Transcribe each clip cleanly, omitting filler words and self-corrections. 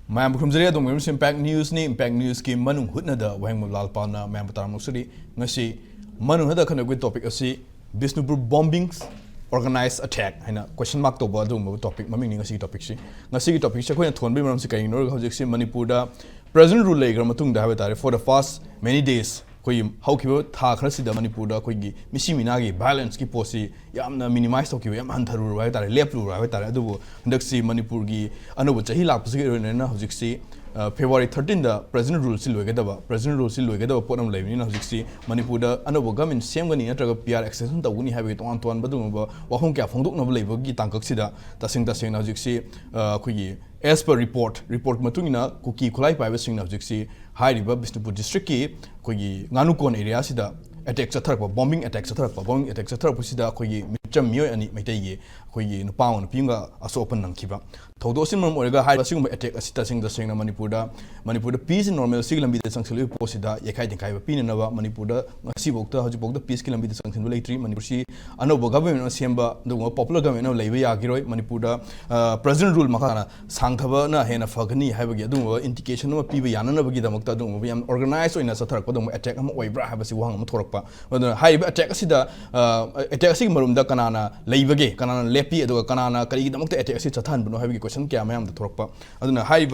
Ma'am Kumzari dong meron impact news ni impact news ki Manung Hutna da Wahengbam Lalpal na ma'am patar musri ngasi Manung hada kana good topic asi Bishnupur bombings organized attack haina question mark to ba dong topic maming ni ngasi topic si ngasi topic si ko thon bi maram si kai no hojik si Manipur da present rule legra matung da habetare for the first many days koi haukibo tha khara sida Manipur da koi gi misi minagi balance ki posi yamna minimize to ki yam antharu ra tare leplu ra tare adu ndak si Manipur gi anobo chahi lak pasi na hojik si February 13 da president rule si loigedaba president rule si loigedaba ponam leibini na hojik si Manipur da anobo government semgani natraga PR accession tawuni habi ton ton badung ba wahong kya phongdok na leibo gi tangkak sida tasing na hojik si koi gi as per report matungina kuki khulai paiba sing na hojik si high river Bishnupur district ki koi nganukon area sida attack chatharak bombing attack chatharak sida koi micham myo ani maitai gi koi nupaon pinga aso open nang kiba thodo sin mom orega high sing attack asita sing na Manipur da peace and normal sig lambi da sangsel posida yekai dinkai ba pin na ba Manipur da ngasi bokta hoji bokta peace ki lambi da sangsel leitri Manipur si anobo government semba do popular government leiba yagiroi Manipur da president rule makana sangthaba na hena fagani haibagi adu indication ma piba yanana bagi da makta do yam organized oina satharak pa do attack am oibra habasi wang am thorakpa aduna high attack asida attack asig marum da kanana leibage kanana lepi adu kanana kari da makta attack asi chathan bano habagi question kya mayam da thorakpa aduna high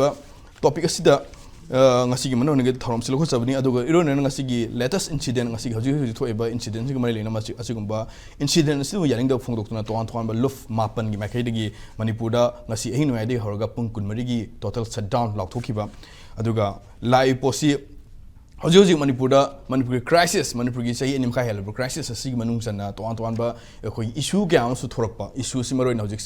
topic asida ngasi gi mano nge thorom silo khosabni aduga irona ngasi gi latest incident ngasi gi hoji thoiba incident gi mari lena masi asigumba incident sibu yaring da phongdoktuna ton ba luf mapan gi makai digi Manipur da ngasi ehino ade horga pung kunmari gi total shutdown lakthokiba aduga lai posi hoji Manipur crisis Manipur gi sahi enim kha helb crisis asi manung sana ton ba khoi issue kya am su thorakpa issue simaroi na hojik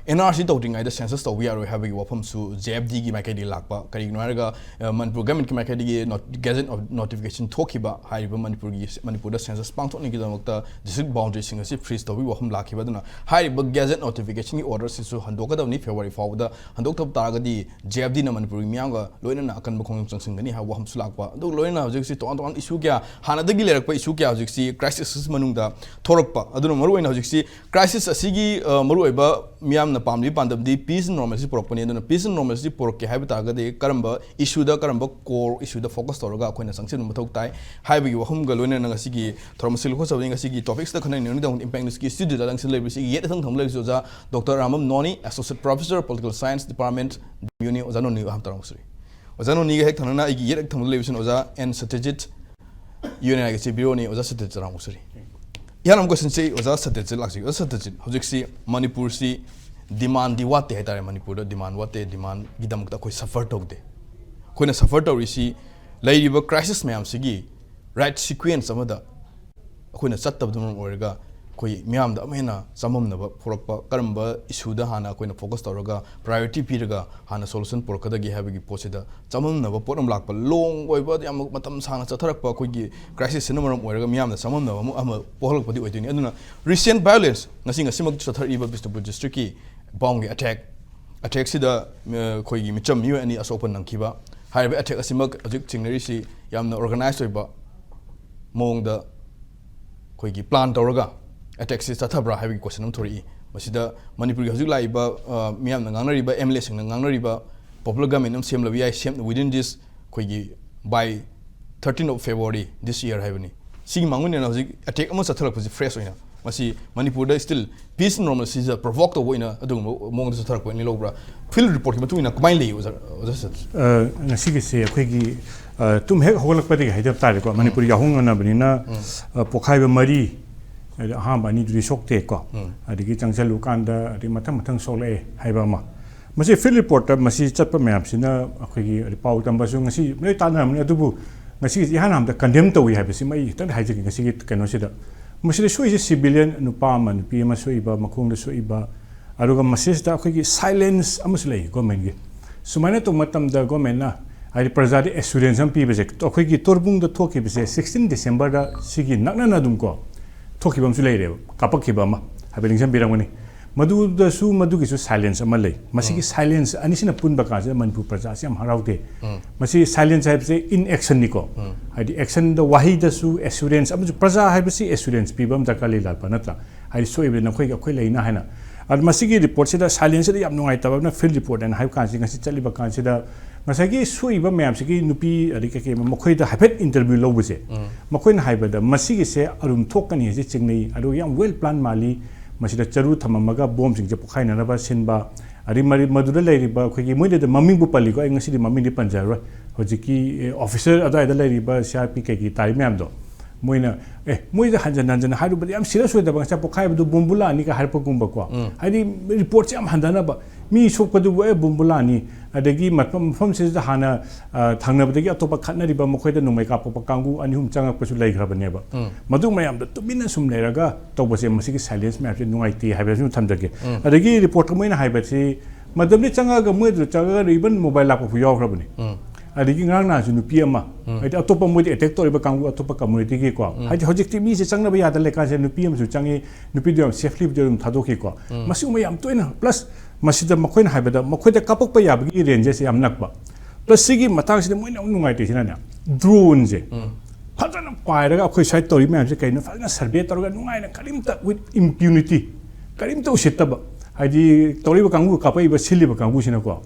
NRC tawting ai da census to we are having wafam su JFD gi makai di lakpa kari ignoraga Manipur government ki makai di gazette of notification thokiba haiba Manipur da census pangthoni gi damakta district boundary sing asi freeze to we wafam lakhiba duna haiba gazette notification gi order sisu handoka da ni February fawda handok thap taraga di JFD na Manipur gi myanga loina na akan bkhong changsingani ha wafam su lakpa do loina hojik si ton issue kya hana dagi lerak pa issue kya hojik si crisis manungda thorakpa aduna maru oina hojik si crisis asigi maru oiba miyam na pamli pandamdi peace and normalcy porokpani aduna peace and normalcy porok ke haiba taga de karamba issue da karamba core issue da focus toraga akoina sangsin mathok tai haiba gi wahum ga loina na sigi thormasil kho sabni sigi topics da khana ni dong impact news ki studio da langsin lebi sigi yet thang thang lebi oza Dr. Arambam Noni associate professor political science department uni oza Noni ham tarang Oza Noni ga hek thanana igi yet thang lebi sin oza and Satyajeet uni ga si biro ni oza Satyajeet rang usri yanam question say oza Satyajeet laksi oza Satyajeet hojik si Manipur si demand di wate hetare Manipur da demand wate demand gidam ta koi suffer tok de koina suffer to risi lairiba crisis mayam sigi right sequence amada koina chattab dum orga koi miyam da amena samam na porokpa karamba issue da hana koina focus toraga priority piraga hana solution porokada gi habigi posida samam na poram lakpa long oiba yam matam sana chatharakpa koi gi crisis na maram orga miyam da samam na mu ama pohalak padi oitini aduna recent violence ngasi mak chathariba Bishnupur district ki bomb gi attack sida koi gi micham yu ani asopan nangkiba haiba attack asimak ajik chingnari si yamna organized oiba mong da koi gi plan toraga attack si tathabra habi question nam thori masida Manipur gi hojik laiba miyam na ngangnariba MLA sing na ngangnariba popular government nam sem labi ai sem within this koi gi by 13th of February this year habani sigi mangun na hojik attack ama sathalak pusi fresh oina masi Manipur da still peace and normalcy is provoked to oina adu mong da sathalak ko ni lobra field report ki matuina kamai lei oza ngasi gi se khoi gi tum hek hogolak padi haida tare ko Manipur yahung na banina pokhai ba mari ha ba ni dri sokte ko adigi changchalu kanda adi mathang sole haiba ma masi field report masi chatpa map sina akhoi gi pau tamba su ngasi nei tanam ne adubu ngasi gi hanam da condemn to wi haibasi mai tan haije gi ngasi gi kano sida masi soi is civilian nupa man pi ma soi ba makhong da soi ba aruga masi da akhoi gi silence amuslei government gi sumana to matam da government na ai prajadi assurance am pi bese to akhoi gi torbung da thoki bese 16 December da sigi nakna na dum ko thoki bam su lei re kapak ki ba ma habeling sam birangani madu da su madu ki su silence am lei masi gi silence ani sina pun ba ka se Manipur praja siam haraute masi silence hai se inaction ni ko ai action da wahi da su assurance am praja hai se assurance pi bam da ka le la pa nata ai so ibe na khoi ga khoi lei na haina masigi report sida silence da yam nungai tabna field report and hai kan singa si chaliba kan sida masagi suiba mayam sigi nupi ari ke makhoi da hapet interview lo buse makhoi na haiba da masigi se arum thokani je chingnei adu yam well plan mali masida charu thamamaga bomb sing je pokhaina na ba sinba ari mari madura lairiba khoi moi da maming bu pali ko ai ngasi di maming di panjaro hojiki officer adai da lairiba CRP ke ki tai myam do moina moida hanjan hanjan haru badi am serious hoida ba cha pokhai bu bumbula ni ka harpa gumba ko hari report am handana ba mi sokpa du bumbula ni adagi mafam se da hana thangna badagi atopa khatna riba mokhoida numai ka popa kangu ani hum changa pasu lai gra bane ba madu mayam da tumina sum leraga tobase masigi silence map se nungai ti haiba su thamjage adagi report moina haiba se madamni changa ga moidu changa riban mobile la pu yaw gra bane adigi ngang na junu pm ai atopa moi attack tori ba kangu atopa community ki ko hai hojik ti mi se changna ba yada le ka se nu pm su changi nu pm safely dum thadoki ko masu mayam toina plus masida makoina haibada makoida kapok pa yabagi range se am nakba plus sigi matang sida moina nungai te sinana drone je phajana pairaga akhoi side tori map se kaina phajana survey torga nungai na karimta with impunity karimta usitaba haidi tori ba kangu kapai ba sili ba kangu sina ko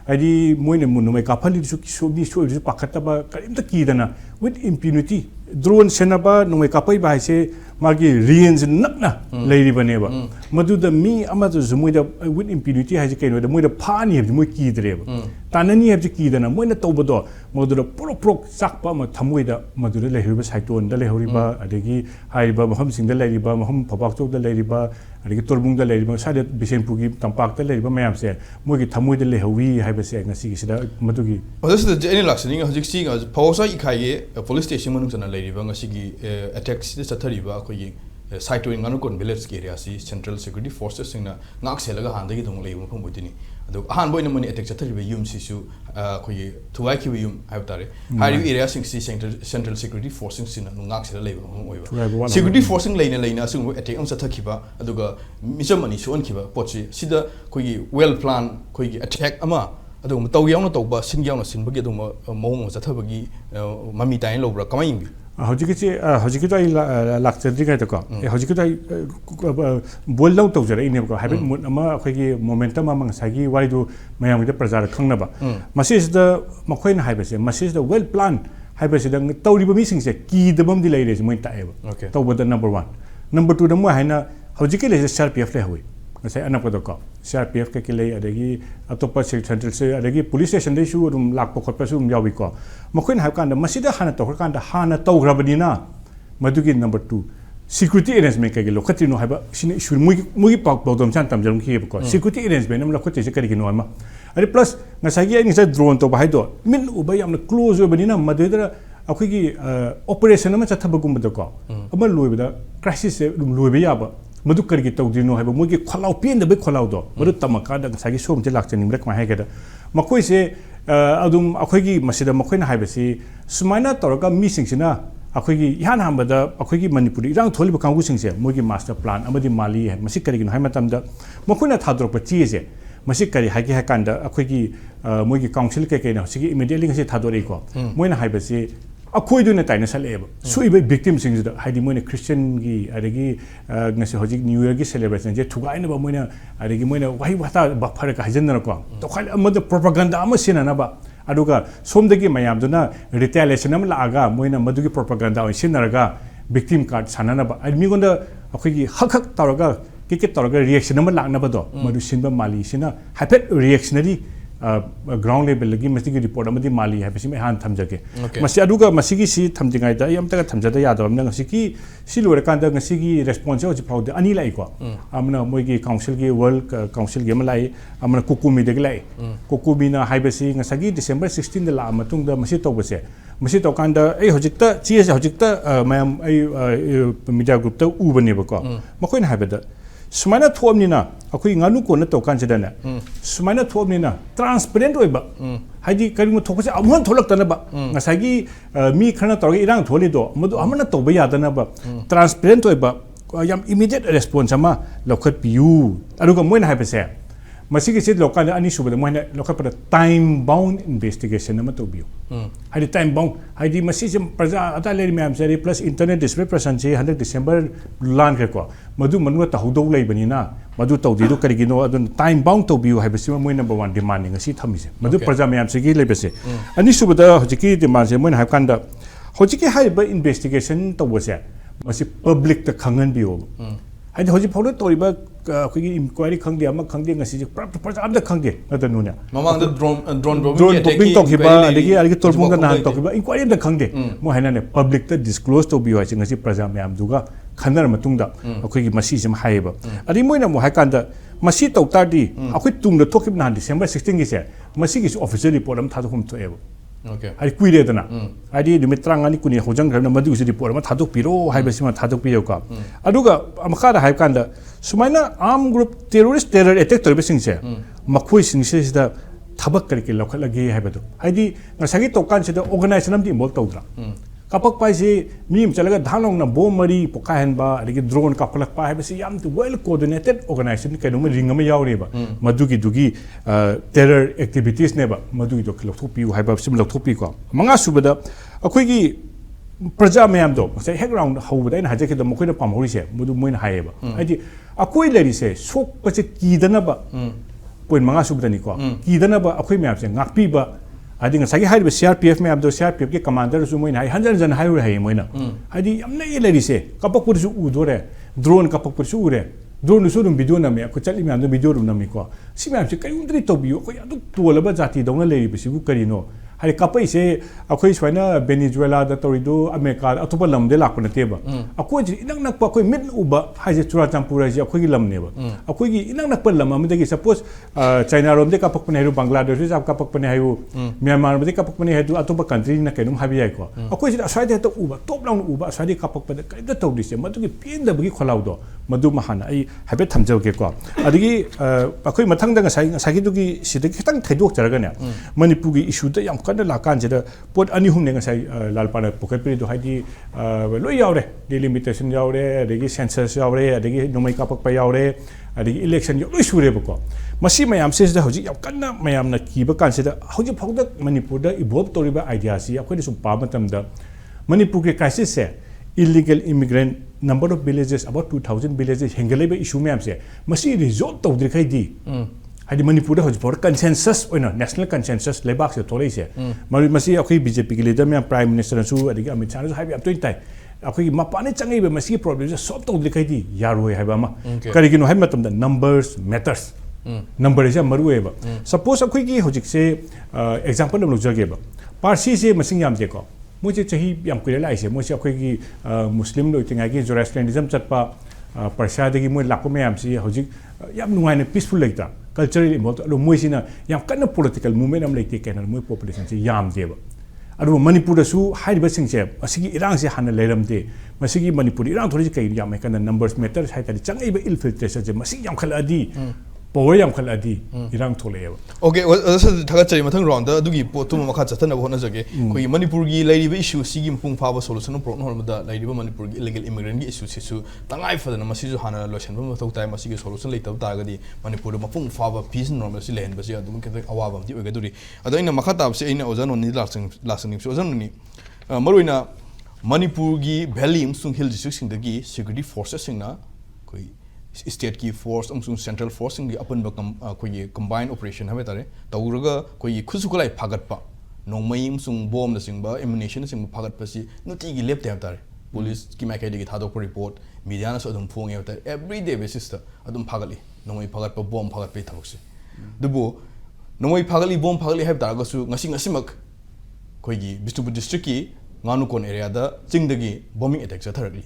haidi moina munumai kapali su sobi so pakata ba karimta kidana with impunity drone senaba numai kapai ba se magi range nakna leiri baneba madu da mi amadu zumuida with impunity haji kaino da moida phani heb moi ki dreba tanani heb ki dana moina tobodo modu da pro sakpa ma thamoida madu da lehriba saiton da lehriba adegi haiba maham sing da lehriba maham phapak chok da lehriba adegi torbung da lehriba sade bisenpur gi tampak da lehriba mayam se mogi thamoida lehawi haiba se ngasi gi sida madu gi this is the any laxing hojik si phosa ikhai police station manung sana lehriba ngasi gi attack si chathariba ko yi site to nganu kon village area si central security forces singna ngak selaga han dagi dong leibu phom bodini adu han boina mani attack chathari be yum sisu khoi thuai ki yum habtare hari area sing si central security forces sina ngak sela leibu phom oiba security forcing leina sing attack am chathakhiba aduga misam ani son khiba pochi sida khoi well plan khoi attack ama adu taw yauna tawba sin yauna sin bagi adu mong chathabagi mami tain lobra kamai hojiki to lakchadri kai to ko hojiki to bol law to jara ine ko habit mut ama khoi momentum amang sagi wai du mayam de prajar khangna ba message da makhoin haiba se message da well plan haiba se da tawri ba mi sing se ki da bam di lai re se moi ta eba to ba number 1 number 2 da mo haina hojiki le CRPF le hoi ngasai anap ko ko CRPF ke le adagi atopa central se adagi police station de su rum lak pokot pa su yawi ko makhoin ha kan da masida hana to kan da hana to grabadina madugi number 2 security arrangement ke lo khatino haba sine issue mugi pak bodom chan tam jarum ki ko security arrangement nam la khote se kari ki no ma ari plus ngasai gi ni sa drone to ba haido min uba yam close obadina madedra akhoi gi operation ma chathabagum ba ko ama loibada crisis se loibe yaba madu kari ki tawdino haiba mogi kholau pien da be kholau do madu tamaka da sagi som je lakchani mrek ma haigeda makoi se adum akhoi gi masida makoi na haiba si sumaina toroga mi singsina akhoi gi yan hamba da akhoi gi manipuri irang tholi ba kangu singse mogi master plan amadi mali hai masi kari gi no haima tamda makoi na thadrok pa chi se masi kari hagi hakanda akhoi gi mogi council ke ke na sigi immediately ngase thadori ko moina haiba si akhoi du na taina saleba suiba victim sing da haidi moina christian gi adagi ngase hojik new year gi celebration je thugai na ba moina adagi moina wahi wata ba phare ka hajen na ko to khali amad propaganda ama sina na ba aduga somdagi mayam duna retaliation am laaga moina madugi propaganda oi sinaraga victim card sanana ba admi gonda akhoi gi hak taraga ke taraga reaction am laagna ba do madu sinba mali sina hyper reactionary ground level lagi mesti report amadi mali hai pesi me han thamjage masi aduga masi gi si thamjingai da yam ta thamjada yadam na ngasi ki si lore kan da ngasi gi response ji phau de ani lai ko amna moi gi council gi world council gi malai amna kukumi de lai kukumi na hai besi ngasagi December 16 da la matung da masi to bese masi to kan da ai hojikta chi hojikta mayam ai media group ta u bane ba ko makoi na hai ba da sumaina thomnina akhui nganu ko na to kan sedana sumaina thomnina transparent oiba haidi kari mo thokse amon tholak tana ba ngasagi mi khana torgi irang tholi do madu amana to ba yadana ba transparent oiba yam immediate response ama lokhat piu aruga moina haipese masih kita lokal ani sudah mana lokal pada time bound investigation nama tu bio. Hari time bound, hari masih jam perja ada lagi macam saya plus internet display presentasi 100 Desember bulan kerja. Madu menua tahu dulu lagi bani na, madu tahu dia tu kerja gino adun time bound tu bio hari bersih mana number one demanding ngasih thamis. Madu perja macam saya lagi bersih. Ani sudah hari kita demand saya mana hari kanda, hari kita hari ber investigation tu bersih. Masih public tak kangen bio. Hari hari pun tu riba kau inquiry khang dia, mak khang dia ngasih perja ada khang dia, ada nunya. Mamang tu drone bombing tak hiba, lagi tolong kan nahan tak hiba, inquiry ada khang dia. Mau hari ni public tu disclose tu bio aja ngasih perja macam juga, khanar matung dah. Kau masih jam hari ba. Adi mau nak mau hari kanda masih tahu tadi, aku tunggu tu kip nahan December 16 kisah, masih kisah official report am thadu kum tu ebo. Okay. Hari kuih dia tu na. Hari di meterang ani kuni hujang kerana madu kisah report am thadu piro, hari bersih mah thadu piro ka. Aduga amakara hari kanda, sumana arm group terrorist terror attack tu bersih sih. Makui sih dah thabak kerja lokal lagi hari betul. Hari ngasih tokan sih dah organize nam di mall tahu dah. Kapak pai sih mim calaga dhanong na bom mari pokahen ba lagi drone kapalak pa hai besi yam tu well coordinated organization kai nome ring ma yaw re ba madu ki dugi terror activities ne ba madu ki dok thopi hai ba sim lok thopi ko manga subada akoi ki praja mayam do sai hek round how da ina haje ki do mokoi na pam hori se mudu moin hai ba ai akoi leri se sok pa se ki dana ba point manga subada ni ko ki dana ba akoi mayam se ngakpi ba Adi ngasih hari be CRPF me abdo CRPF ke commander su moin hai hanjar hai ur hai moina adi amna ye lari se kapak pur su udore drone kapak pur su ure drone su dum video na me ko chali me amdo video rum na me ko si me am se kai undri to bio ko adu tola ba jati dong lari be sibu karino hari kapai se akoi swaina Venezuela da torido America atopa lam de lakuna teba akoi ji inang nak pa akoi mit uba hai je chura champura ji akoi gi lam ne ba akoi gi inang nak pa lam am de gi suppose China rom de kapak pane ru Bangladesh ri jap kapak pane hayu Myanmar de kapak pane hadu atopa country na kenum habi ai ko akoi ji asai de to uba top lang uba asai de kapak pane kai da to dise madu gi pin da gi kholau do madu mahana ai habe thamjau ke ko adigi akoi mathang da ngasai gi du gi sida khitang thaidok jaraga ne Manipur gi issue da yam kada lakan jeda pot ani hum ne ngasai lalpana pocket pri do haidi loi yaure delimitation yaure adigi census yaure adigi nomai kapak pa yaure adigi election yo loi sure bako masi mayam se da hoji yam kanna mayam na kiba kan se da hoji phogda Manipur da evolve toriba idea si akoi sum pa matam da Manipur ke crisis se illegal immigrant number of villages about 2000 villages hengaleba issue mayam se masi resolve to dir khai di Hadi Manipur da hojpor consensus oina national consensus lebak se tolei se mari masi akoi BJP ki leader me prime minister su adigi Amit Shah su haibi am tointai akoi mapane changai be masi problem se solve to dir khai di yaroi haiba ma kari gino hai matam da numbers matters number is maru eba suppose akoi ki hojik se example dam lojage ba parsi se masing yam je ko moje chahi yam kuire lai se moje akoi ki muslim loi tingai ki Zoroastrianism chatpa parsa dagi moi lakko me am si hojik yam nungai ne peaceful laita culturally involved alo moi sina yam kana political movement am laite kenal moi population se yam deba alo Manipur da su haiba sing se asigi irang se hana leram de masigi Manipur irang thori kai yam kana numbers matter hai ta changai ba infiltration se masigi yam khala adi power yam khala adi irang thole eba okay asa thaga chari mathang round da dugi potum makha chathana bo na jage koi Manipur gi lairi ba issue sigi pung pha ba solution pro no da lairi ba Manipur gi illegal immigrant gi issue su tangai fadana masi ju hana lotion ba thau tai masi gi solution lai tab ta ga di Manipur ma pung pha ba peace normal si len ba si adum ke awa ba di ga duri ado ina makha tab se ina ozan ni lasing so ozan ni maruina Manipur gi valley sung hill district sing da gi security forces sing na koi state ki force amsung central force ngi apan ba koi combined operation habe tare tawraga koi khusu kolai phagat pa nongmai amsung bomb na singba ammunition sing phagat pa si nuti gi lep te tare police ki mai kai de thadok report media na so adum phong ye tare every day basis ta adum phagali nongmai phagat pa bomb phagat pe thabok se dubu nongmai phagali bomb phagali habe taraga su ngasi mak koi gi Bishnupur district ki nganukon area da chingdagi bombing attack chatharagli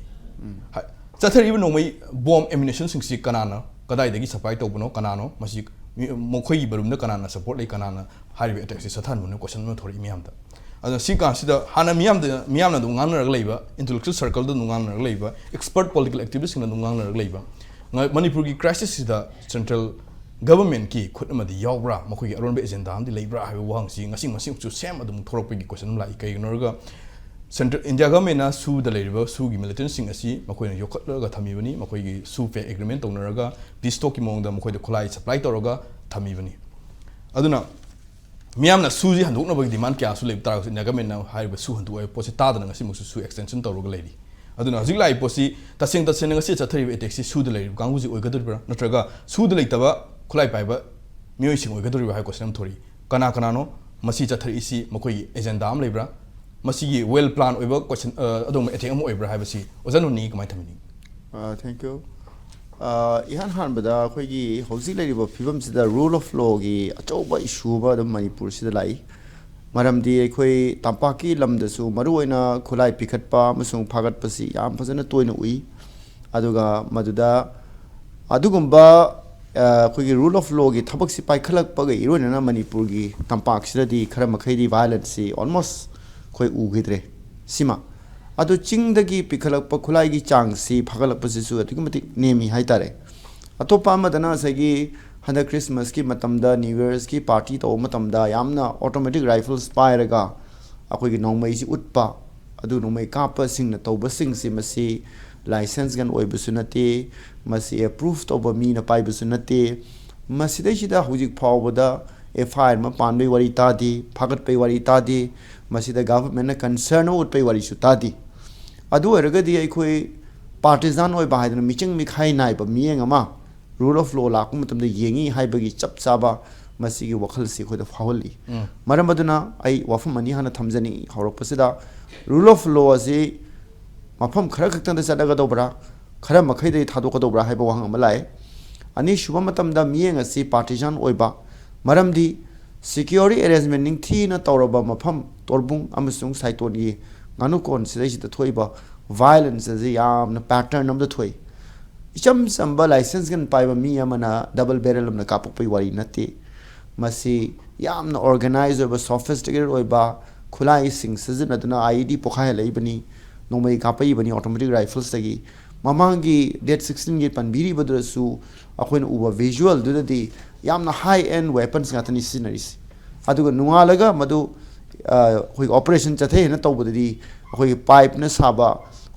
Chathar even no bomb ammunition sing si kanana kadai dagi supply to buno kanano masi mokhoi barum na kanana support lai kanana haribe attack si sathan buno question no thori miam da ada si kan si da hana miam na du ngang na leiba intellectual circle da ngang na leiba expert political activists na ngang na leiba Manipur gi crisis si da central government ki khutna di yawbra mokhoi gi aron be agenda am di leibra ha wang si ngasing chu sem adum thorok pe gi question lai kai norga Central India government na su da leiba su gi militant sing asi makoi na yokhat ga thami bani makoi gi su pe agreement tongna raga peace talk ki mong da makoi da khulai supply toroga ꯊꯝꯃꯤꯕꯅꯤ ꯑꯗꯨꯅ ꯃꯤꯌꯥꯝꯅ sushi ꯍꯟꯗꯣꯛꯅꯕꯒꯤ ꯗꯤꯃꯥꯟ ꯀꯌꯥꯁꯨ ꯂꯩꯕ ꯇꯥꯔꯒꯁꯨ ꯒꯚꯔꯟꯃꯦꯟꯠꯅ ꯍꯥꯏꯔꯤꯕ ꯁꯨ ꯍꯟꯗꯣꯛꯑꯦ ꯄꯣꯠꯁꯤ ꯇꯥꯗꯅ ꯉꯁꯤꯃꯨꯛꯁꯨ ꯁꯨ ꯑꯦꯛꯁꯇꯦꯟꯁꯟ ꯇꯧꯔꯒ ꯂꯩꯔꯤ ꯑꯗꯨꯅ ꯍꯧꯖꯤꯛ ꯂꯥꯛꯏ ꯄꯣꯠꯁꯤ ꯇꯁꯦꯡꯅ ꯉꯁꯤ ꯆꯠꯊꯔꯤꯕ ꯑꯦꯇꯦꯛꯁꯤ ꯁꯨꯗ ꯂꯩꯔꯤꯕ ꯀꯥꯡꯕꯨꯁꯤ ꯑꯣꯏꯒꯗꯧꯔꯤꯕ꯭ꯔꯥ ꯅꯠꯇ꯭ꯔꯒ ꯁꯨꯗ ꯂꯩꯇꯕ ꯈꯨꯠꯂꯥꯏ ꯄꯥꯏꯕ ꯃꯤꯑꯣꯏꯁꯤꯡ ꯑꯣꯏꯒꯗꯧꯔꯤꯕ꯭ꯔꯥ ꯍꯥꯏꯕ ꯀꯣꯏꯁꯟ ꯑꯃ ꯊꯣꯔꯛꯏ ꯀꯅꯥꯅꯣ ꯃꯁꯤ ꯆꯠꯊꯔꯛꯏꯁꯤ ꯃꯈꯣꯏꯒꯤ ꯑꯦꯖꯦꯟꯗꯥ ꯑꯃ ꯂꯩꯕ꯭ꯔꯥ ꯃꯁꯤꯒꯤ ꯋꯦꯜ ꯄ꯭ꯂꯥꯟ ꯑꯣꯏꯕ ꯀꯣꯏꯁꯟ ꯑꯗꯨꯝꯕ ꯑꯦꯇꯦꯛ ꯑꯃ ꯑꯣꯏꯕ꯭ꯔꯥ ꯍꯥꯏꯕꯁꯤ ꯑꯣꯖꯥ ꯅꯣꯅꯤ ꯀꯃꯥꯏꯅ ꯊꯝꯕꯤꯅꯤ ꯊꯦꯡꯛ ꯌꯨ इहान हानबदा अखोगी हौजिक लेरिबो फिबमसिदा रूल ऑफ लॉ की अचौबा इशू बा दम मणिपुर सिदा लाई मरमदी अखोई तंपाकी लमदसु मरुओइना खुलाई पिखटपा अमसुंग फागटपसि याम फजन तोइना उई अदुगा मदुदा अदुगुंबा अखोगी रूल ऑफ लॉ की थबकसि पाइखलकपगा इरोइना मणिपुर की तंपाकसिददी खरा मखैदी वायलेंस सि ऑलमोस्ट खोई उगिद्रे सिमा अदु चिंगदगी पिखलकप खुलाईगी चांगसी फगलकपसिसु अतिगमति नेमी हाइतारे अतोपा अमदना सगी हंद क्रिसमस की मतमदा न्यू इयर्स की पार्टी तो मतमदा यामना ऑटोमेटिक राइफल्स पायरगा अखोगी नोंमैसि उटपा अदु नोंमै कापा सिंगना तौबसिंगसि मसि लाइसेंस गन ओइबसु नते मसि अप्रूव तौब मीना पाइबसु नते मसिदैसिदा हुजिक फावबदा एफआईआर मा पानबै वरी तादी फागटबै वरी तादी मसिदा गवर्नमेंट कंसर्न उटबै वरी सु तादी अदु अरगदी अखोई पार्टिजान ओइ बाहायदन मिचिंग मिखाई नाइब मियेंग अमा रूल ऑफ लॉ लाकु मतमदे येंगी हाइबगी चप चाबा मसिगी वखल सि खोदा फावली मरम अदुना आई वफम अनि हाना थमजनी हौरपसिदा रूल ऑफ लॉ असि मफम खरा खक्तंद चदगा दोबरा खरा मखैदे थादोक दोबरा हाइब वहंग अमलाय अनि शुभ मतमदा मियेंग असि पार्टिजान ओइबा मरमदी सिक्योरिटी अरेंजमेंट निंग थीना तौरबा मफम तोरबुंग अमसुंग साइटोनी गानु कोन सिदैसिदा थोइबा वायलेंस अजे यामना पैटर्न अमदा थोइ इचम संबा लाइसेंस गन पाइबा मी अमना डबल बैरल अमना कापपै वारी नते मसी यामना ऑर्गेनाइज ओइबा सोफिस्टिकेटेड ओइबा खुलाई सिंग सिजनदना आईडी पोखाय लैबनी नोमै कापै बनी ऑटोमेटिक राइफल्स तगी ममांगी डेट 16 गे पनबिरी बदरसु अखोइन उबा विजुअल दुददी यामना हाई एंड वेपन्स गातनी सिनरिस अदुगा नुंगालगा मदु कोई ऑपरेशन चथे न तौबददी कोई पाइप न साबा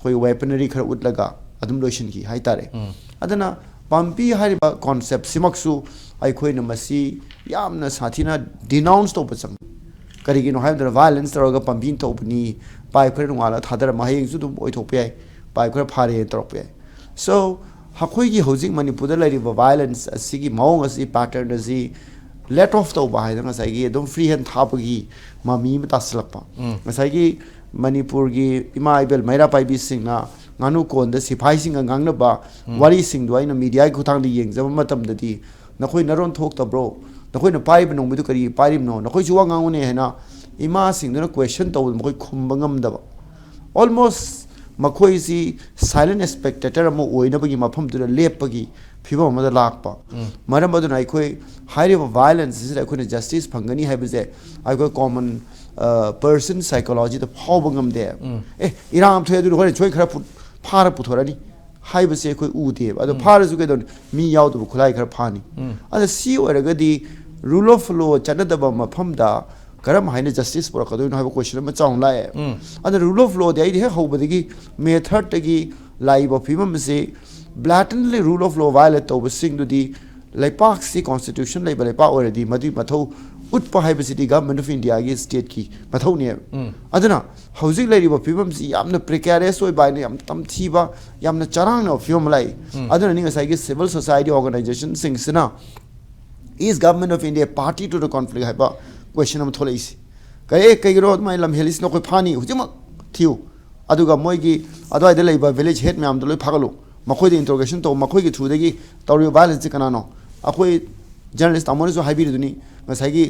कोई वेपनरी खर उतलगा अदुम लोशन की हाई तारे अदना पंपी हारिबा कॉन्सेप्ट सिमक्सु अखोइन मसी यामना साथीना डिनाउंस तो बसम करिगिनो हाइदर वायलेंस तरोगा पंपीन तौबनी पाइप खर नुंगाला थादर माहेंगसु दुम ओइथोपय पाइप खर फारे तरोपय सो हखोइगी हौजिक मणिपुर लैरिबा वायलेंस असिगी मौंग असि पैटर्न असि लेट ऑफ तो बाहायदन ngसाइगी एकदम फ्री हैंड थापगी मामी मतासलपा ngसाइगी मणिपुर की इमा इबेल मैरा पाइबी सिंगना गानु कोन द सिपाही सिंग गांगनबा वारी सिंग दो आइना मीडिया की खुथांग दी येंगजब मतमददी नखोइ नरोन थोक्तब्रो नखोइ न पाइब नोंबिदु करी पाइरिम नो नखोइ जुवा गांगुने हैना इमा सिंगना क्वेश्चन तो मखोइ खुम्ब ngamdaba almost मखोइसी साइलेंट स्पेक्टेटर अमो ओइनबगी मफमदुदा लेपगी फिबम अमदा लाकपा मरम अदुना अखोइ हाइरिबा वायलेंस इज अखोइना जस्टिस फंगनी हाइबजे अखोइ कॉमन पर्सन साइकोलॉजी द फावबंगमदे ए इराम थोय अदु होरे छोय खरा फार पुथोरानी हाइबसे अखोइ उदे अदु फारसु केदन मी यावदु खुलाई खरा फानी अदु सी ओरगदी रूल ऑफ लॉ चनदबा मफमदा करम हाइने जस्टिस पुरकदोइन हाइबा क्वेश्चन म चाउन लाए अदु रूल ऑफ लॉ दे आइदि हौबदगी मेथड तगी लाइबा फिबम से blatantly rule of law violate तौब सिंगदुदी लाइपाक सी कॉन्स्टिट्यूशन लाइबा लाइपा ओरदी मदि मथौ उत्पा हाइबसिदी गवर्नमेंट ऑफ इंडिया की स्टेट की मथौ ने अदना हौजिक लाइरिबा फिबम सी यामना प्रिकेरियस ओइ बाइने याम तमथीबा यामना चरांगना फिबम लाई अदना नि ngसाइगी सिविल सोसाइटी ऑर्गेनाइजेशन सिंगसना is government of India party to the conflict हाइबा क्वेश्चन हम थोलेसी कई कईरो माइ लम हेलिस नो कोइ फानी हुजिमक थिउ अदुगा मोइगी अदवाइदा लेबा विलेज हेड म्याम दलोइ फागलो मखोइ द इंटरोगेशन तो मखोइ की थ्रुदगी तौरि वायलेंस कनानो अखोइ जर्नलिस्ट अमोनसु हाइबिरुदुनी ngसाइगी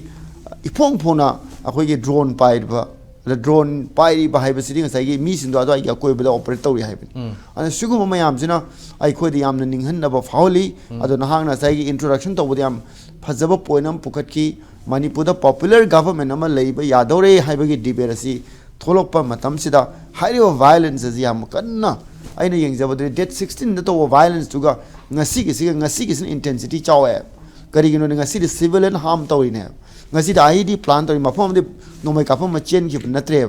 इफोंग फोना अखोइगी ड्रोन पाइबा ड्रोन पाइबा हाइबसिदी ngसाइगी मीसिंदो अदवाइगा कोइबदा ऑपरेट तौरि हाइबनि अन सिगुम मयामसिना अखोइदि यामना निंहनबा फावली अदो नहांगना साइगी इंट्रोडक्शन तौबदि याम फजब पोइनम पुखटकी मणिपुर पॉपुलर गवर्नमेंट अमा लेबा यादौरे हाइबगी डिबेट असि थोलोक्पा मतमसिदा हाइरिबा वायलेंस असि याम कन्ना आइना येंगजबदि डेट 16 द तो वायलेंस तुगा ngasi इंटेंसिटी चावे करिगिनो ngasi सिविलियन हार्म तौरिने ngasi आईडी प्लान तौरि मफमदि नोमै काफम मचेन कि नत्रे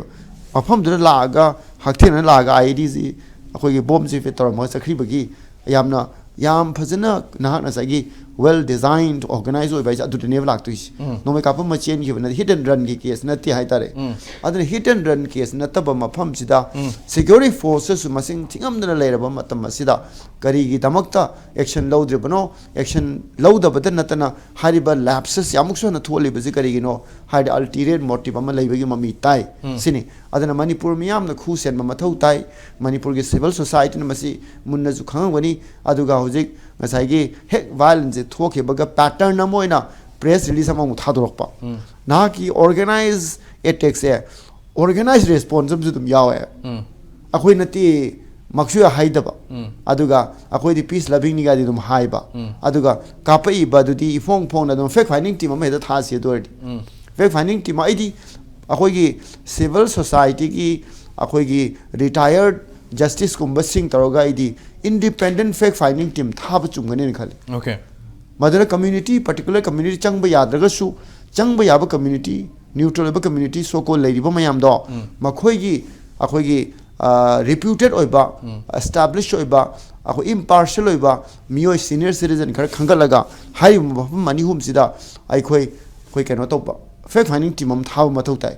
मफम दुर लागा हक्थेन लागा आईडी जी अखोइगी बॉम्ब जी फिट तौर म सखरिबगी यामना याम फजना नहाक नसागी well designed organized oi bai adu de never lak tuis no me kapam ma chen gi na hit and run gi case na ti hai tare adu hit and run case na tab ma pham sida security forces masing thingam na le raba matam sida kari gi damakta action low dre bano action low da badan natana hariba lapses yamuk so na tholi bezi kari gi no hide ulterior motive ama lei bagi mami tai sini adana manipur miyam na khu sen ma thau tai manipur gi civil society na masi munna ju khang wani aduga hojik ngasai gi hek violence thoke baga pattern na moina press release ama thadorok pa na ki organized attacks e organized response ju dum yawe akhoi nati maksu haidaba aduga akhoi di peace loving ni ga di dum haiba aduga kapai ba du di phong phong na dum fact finding team ma da tha se do fact finding team ai di akhoi gi civil society ki akhoi gi retired justice kumba sing taroga ai di independent fact finding team tha ba chungane ni khale okay madara community particular community changba yadraga su changba yaba community neutral ba community so ko lady ba mayam do makhoi gi akhoi gi reputed oiba established oiba ako impartial oiba miyoi senior citizen khar khangalaga hai mani hum sida ai khoi kano topa fact finding team am thau mathau tai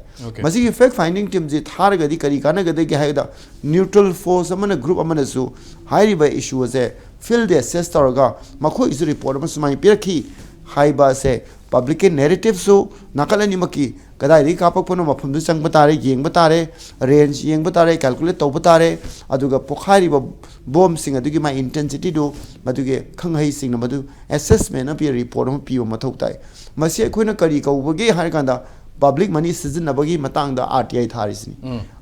masi gi fact finding team ji thar ga di kari kana ga de ge haida neutral force amana group amana su hai ri ba issue se field the assess taraga makhoi is report am sumai pirki hai ba se public narrative so nakalani maki kadai ri kapak pono mafum du chang batare yeng batare range yeng batare calculate to batare aduga pokhari ba bomb sing adugi ma intensity do maduge khanghai sing na madu assessment na pe report ma pi ma thau tai masi khoina kari ka ubage har kanda public money season na bagi matang da RTI tharisni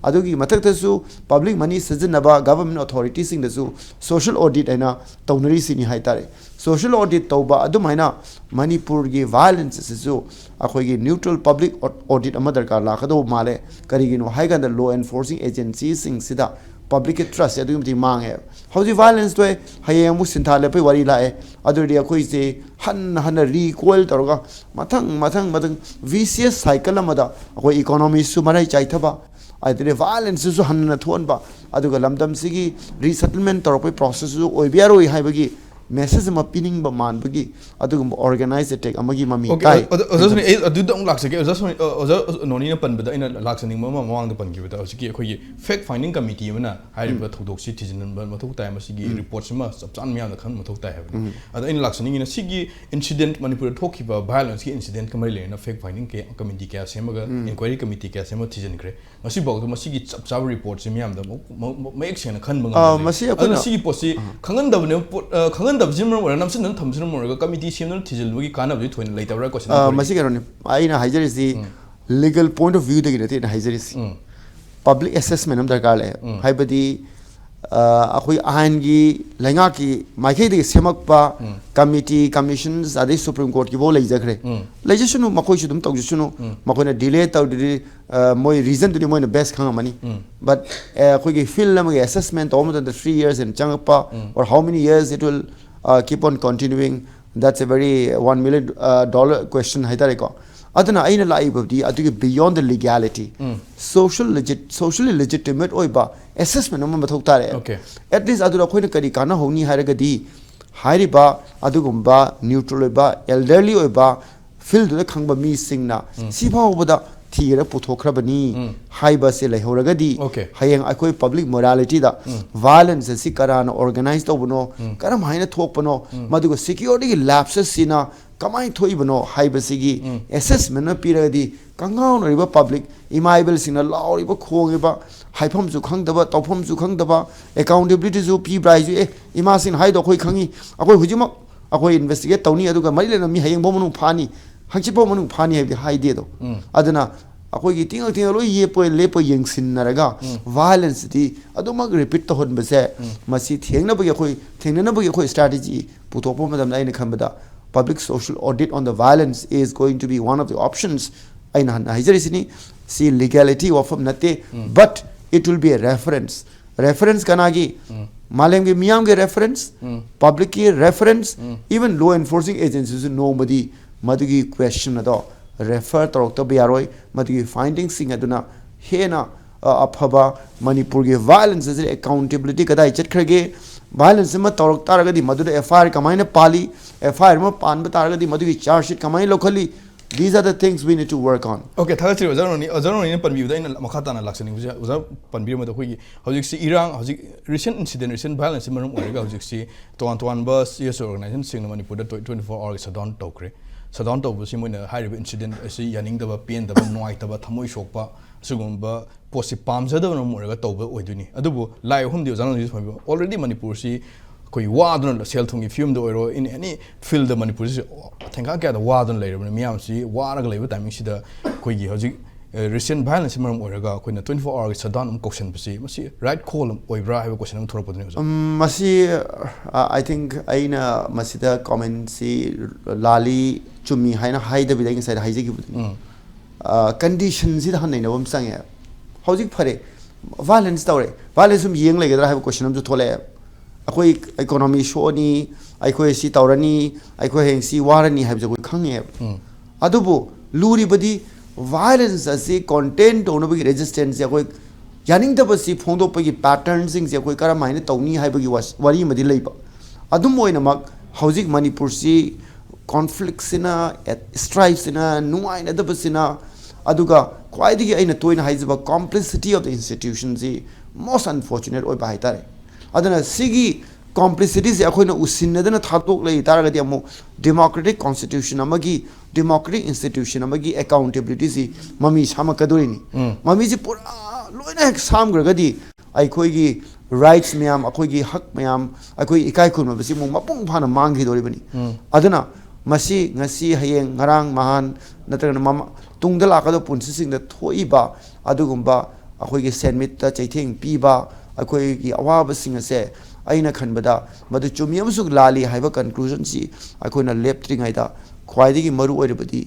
adugi mathak ta su public money season na ba government authority sing da su social audit aina taunari sini hai tare social audit tauba adumaina manipur gi violence su akhoi gi neutral public audit amadar ka la khado male kari gi no hai ga law enforcing agencies sing sida public trust adum ti mang hai hauji violence to hayeng mu sin thale pe wari la e adu ri akhoi se han recoil torga mathang vicious cycle amada akhoi economy su marai chai thaba aidre violence su han na thon ba aduga lamdam sigi resettlement torpe process su oibiaroi haibagi message ma pinning ba man bagi adugum organized attack amagi mami tai ozasni adu dong lakse ke ozasni noni na pan bada ina laksani ma mawang da pan gi bada osiki akhoi fact finding committee mana hari ba thodok si tijin ba mathuk tai ma sigi report sima sapchan mya na khan mathuk tai ha ada ina laksani ina sigi incident manipur thoki ba violence ki incident kamai le na fact finding ke committee ke semaga inquiry committee ke sema tijin kre masi bog ma sigi chapcha report sim yam da ma action khan bang masi akona sigi posi khangan da ne khangan dabjimro wala namsin nan thamsin mo ga committee simnan tijil gi kana bi thoin later ra question masi ga roni aina haijar is legal point of view de gi na haijar is public assessment am darkar le haibadi akhoi ahan gi lenga ki maikhe de semak pa committee commissions ade supreme court ki bo lai jakhre lai jisunu makoi chudum tau jisunu makoi na delay tau de moi reason to moi na best khanga mani but akhoi gi fill lam gi assessment almost the 3 years in changpa or how many years it will keep on continuing that's a very $1 million question haidare ko adana aina lai babdi adu beyond the legality socially legitimate oiba assessment ma mathok tare at least adu khoi na kari kana honi haragadi hairiba adugumba neutral oiba elderly oiba field da khangba mi singna siba obada thira puthokhrabani haiba se lehoragadi hayeng akoi public morality da violence si karana organize tobno karam haina thokpano madugo security lapses sina kamai thoibano haiba sigi assessment na piradi kangau riba public imaible sina lauriba khongiba haifam ju khangdaba tawfam ju khangdaba accountability ju pi brai ju ima sin haido khoi khangi akoi hujima akoi investigate tawni aduga mari lena mi hayeng bomanu phani hangchi bomanu phani habi haide do aduna akoi gi tingal loi ye poi le poi yeng sin naraga violence di aduma repeat to hon bese masi thengna bagi akoi thengna bagi akoi strategy putopo madam aina khambada public social audit on the violence is going to be one of the options aina haijarisini see legality of nate but it will be a reference kanagi malem ge miyam ge reference public ge reference even law enforcing agencies nobody madugi question ado refer to be yaroi madugi findings sing aduna hena aphaba manipur ge violence is accountability kadai chatkhage violence ma torok taragadi madu FIR kamaina pali FIR ma pan taragadi madu charge sheet kamai locally these are the things we need to work on. Okay, thagachri ozaroni panbi da ina makata na laksani ozar panbi ma da khoi hojik si irang hojik recent incident recent violence marum orega hojik si toan ba CS organization sing Manipur da 24 hours shutdown tokre shutdown to si moina high incident si yaning da ba pen da ba noi da ba thamoi sokpa sugumba posi pamja da marum orega to ba oiduni adubu lai hum di ozaroni already Manipur si koi wadon sel thungi film do ero in any field the Manipur si thenga kya da wadon later miyam si waraga leba timing si da koi gi hojik recent violence maram oraga koi na 24 hours shutdown question pasi masi right call oibra have question thora podne masi I think aina masida comment si lali chumi haina haida bi dai sai haije ki conditions si da hanai na bam sang ya hojik phare violence tawre violence sum yeng lai ga have question am ju thole अखोई economy शोनी अखोई सी तौरनी अखोई हेंसी वारनी है जब खंगे अदुबो Lurie बदी violence असे content ओनबगी resistance अखोई यानिंग तबसी फोंदो पगी पैटर्न्सिंग से अखोई करा माइने तौनी है बगी वारी मदी लेबा अदुम ओइनमक हौजिक मणिपुर सी कॉन्फ्लिक्ट सिना स्ट्राइफ सिना नुआइना दबसिना अदुगा क्वाइदगी अइना तोइना हाइजबा कॉम्प्लेक्सिटी ऑफ द इंस्टीट्यूशन सी मोस्ट अनफॉर्चुनेट ओइ बाइतारे adana sigi complexity se akhoi na usinnadana thatok lei taragadi amu democratic constitution amagi democratic institution amagi accountability si mami sama kadurini mami ji pura loina ek sam gragadi akhoi gi rights myam akhoi gi hak myam akhoi ikai khun basi mu mapung phana manghi dori bani adana masi ngasi hayeng ngarang mahan natrana mama tungda lakado punsi sing da thoiba adugumba akhoi gi senmit ta chaitheng piba अखोई की अवाब सिंह से अइना खनबदा मदु चुमियम सुग लाली हाइबा conclusion सी अखोइना लेप्ट्रिंगाइदा ख्वाइदिगी मरु ओइरबदी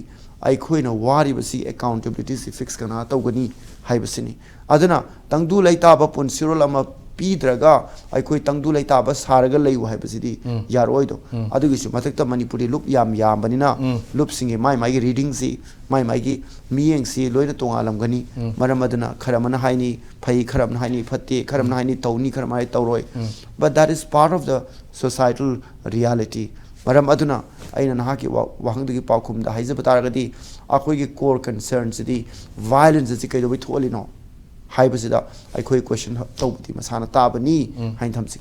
अखोइना वारिबसी accountability सी fix कना तौगनी हाइबसिनी अदना तंगदु लैताबा पुनसिरोल अमा पीद्रगा अखोइ तंगदु लैताबा सारगा लैउ हाइबसिदी यारोइदो अदुगिसु मथक्ता मणिपुरी लुप याम बनिना लुप सिंगे माई रीडिंग सी माई की मियेंग सी लोइना तोंगालमगनी मरम अदना खरमना हाइनी फई खरमना हाइनी फत्ते खरमना हाइनी तौनी खरमना हाइ तौरोय but that is part of the societal reality मरम अदना अइना नहा की वाहंगदगी पाखुम दा हाइजे बतारगदी अखोइगी कोर कंसर्न सिदी वायलेंस सि कैदो थोलिनो हाइबसिदा अखोइ क्वेश्चन तौबती मसाना ताबनी हाइन थमसी